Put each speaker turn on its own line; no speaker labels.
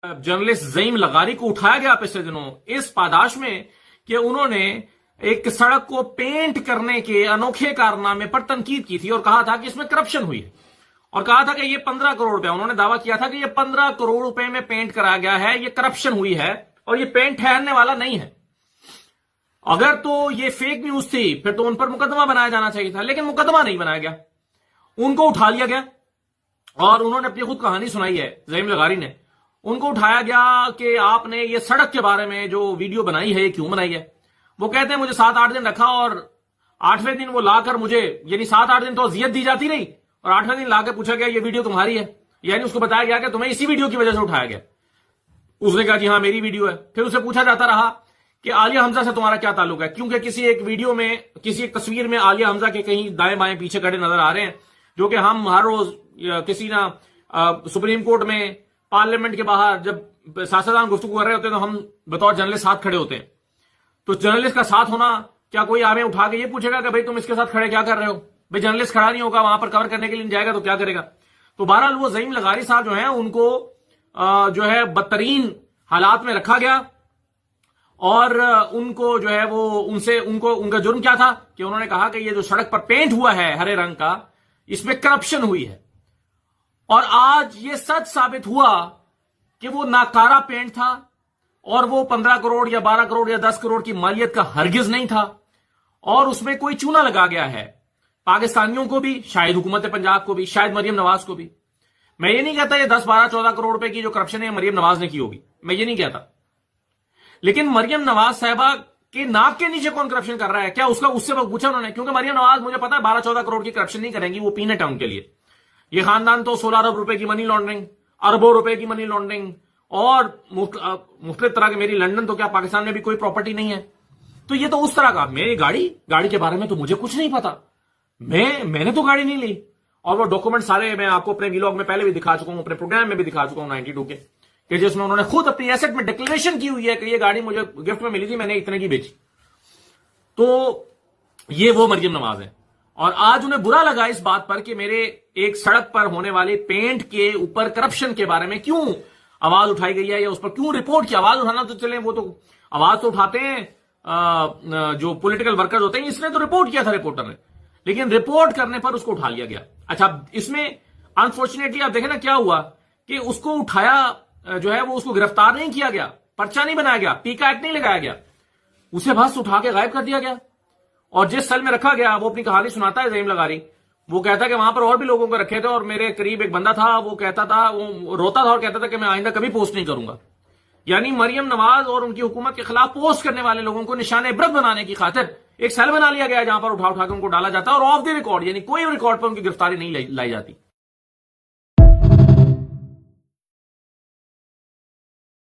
Journalist Zaeem लगारी को उठाया गया पिछले दिनों इस पादाश में कि उन्होंने एक सड़क को पेंट करने के अनोखे कारनामे पर तनकीद की थी और कहा था कि इसमें करप्शन हुई है और कहा था कि ये 15 करोड़ रुपए, उन्होंने दावा किया था कि ये 15 करोड़ रुपए में पेंट कराया गया है, ये करप्शन हुई है और ये पेंट ठहरने वाला नहीं है। अगर तो ये फेक न्यूज थी फिर तो उन पर मुकदमा बनाया जाना चाहिए था, लेकिन मुकदमा नहीं बनाया गया, उनको उठा लिया गया और उन्होंने अपनी खुद कहानी सुनाई है। ज़ईम लगारी ने उनको उठाया गया कि आपने ये सड़क के बारे में जो वीडियो बनाई है ये क्यों बनाई है। वो कहते हैं मुझे 7-8 दिन रखा और 8वें दिन वो लाकर मुझे, यानी 7-8 दिन तो अजियत दी जाती रही और 8वें दिन लाकर पूछा गया ये वीडियो तुम्हारी है, यानी उसको बताया गया कि तुम्हें इसी वीडियो की वजह से उठाया गया। उसने कहा जी हाँ मेरी वीडियो है। फिर उसे पूछा जाता रहा कि आलिया हमजा से तुम्हारा क्या ताल्लुक है, क्योंकि किसी एक वीडियो में, किसी एक तस्वीर में आलिया हमजा के कहीं दाएं बाएं पीछे खड़े नजर आ रहे हैं, जो कि हम हर रोज किसी ना सुप्रीम कोर्ट में, पार्लियामेंट के बाहर जब सियासतदान गुफ्तगू कर रहे होते हैं तो हम बतौर जर्नलिस्ट साथ खड़े होते हैं। तो जर्नलिस्ट का साथ होना, क्या कोई हमें उठा के ये पूछेगा कि भाई तुम इसके साथ खड़े क्या कर रहे हो? भाई जर्नलिस्ट खड़ा नहीं होगा वहां पर, कवर करने के लिए जाएगा तो क्या करेगा? तो बहरहाल वो ज़ईम लगारी साहब जो है उनको जो है बदतरीन हालात में रखा गया और उनको जो है वो उनका जुर्म क्या था कि उन्होंने कहा कि ये जो सड़क पर पेंट हुआ है हरे रंग का, इसमें करप्शन हुई है। और आज ये सच साबित हुआ कि वो नाकारा पेंट था और वो 15 करोड़ या 12 करोड़ या 10 करोड़ की मालियत का हरगिज नहीं था और उसमें कोई चूना लगा गया है पाकिस्तानियों को भी, शायद हुकूमत पंजाब को भी, शायद मरियम नवाज को भी। मैं ये नहीं कहता ये 10, 12, 14 करोड़ रुपए की जो करप्शन है मरियम नवाज ने की होगी, मैं ये नहीं कहता, लेकिन मरियम नवाज साहबा के नाक के नीचे कौन करप्शन कर रहा है, क्या उसका उससे पूछा उन्होंने? क्योंकि मरियम नवाज मुझे पता है 12-14 करोड़ की करप्शन नहीं करेंगी, वो पीनट है उनके लिए। ये खानदान तो 16 अरब रुपए की मनी लॉन्ड्रिंग, अरबों रुपए की मनी लॉन्ड्रिंग और मुख्तलिफ तरह के, मेरी लंदन तो क्या पाकिस्तान में भी कोई प्रॉपर्टी नहीं है। तो ये तो उस तरह का, मेरी गाड़ी के बारे में तो मुझे कुछ नहीं पता, मैंने तो गाड़ी नहीं ली और वो डॉक्यूमेंट सारे मैं आपको अपने व्लॉग में पहले भी दिखा चुका हूं, अपने प्रोग्राम में भी दिखा चुका हूं 92 के, कि जिसमें उन्होंने खुद अपनी एसेट में डिक्लेरेशन की हुई है कि ये गाड़ी मुझे गिफ्ट में मिली थी, मैंने इतने की बेची। तो ये वो मरियम नवाज है और आज उन्हें बुरा लगा इस बात पर कि मेरे एक सड़क पर होने वाले पेंट के ऊपर करप्शन के बारे में क्यों आवाज उठाई गई है या उस पर क्यों रिपोर्ट की। आवाज उठाना तो चले, वो तो आवाज तो उठाते हैं जो पॉलिटिकल वर्कर्स होते हैं, इसने तो रिपोर्ट किया था रिपोर्टर ने, लेकिन रिपोर्ट करने पर उसको उठा लिया गया। अच्छा, इसमें अनफॉर्चुनेटली आप देखें ना क्या हुआ कि उसको उठाया जो है वो उसको गिरफ्तार नहीं किया गया, पर्चा नहीं बनाया गया, पीका एक्ट नहीं लगाया गया, उसे बस उठा के गायब कर दिया गया। और जिस सेल में रखा गया, वो अपनी कहानी सुनाता है ज़ईम लगारी, वो कहता है कि वहां पर और भी लोगों को रखे थे और मेरे करीब एक बंदा था, वो कहता था, वो रोता था और कहता था कि मैं आइंदा कभी पोस्ट नहीं करूंगा। यानी मरियम नवाज और उनकी हुकूमत के खिलाफ पोस्ट करने वाले लोगों को निशाने इबरत बनाने की खातिर एक सेल बना लिया गया जहां पर उठा उठा के उनको डाला जाता है और ऑफ द रिकॉर्ड, यानी कोई रिकॉर्ड पर उनकी गिरफ्तारी नहीं लाई जाती।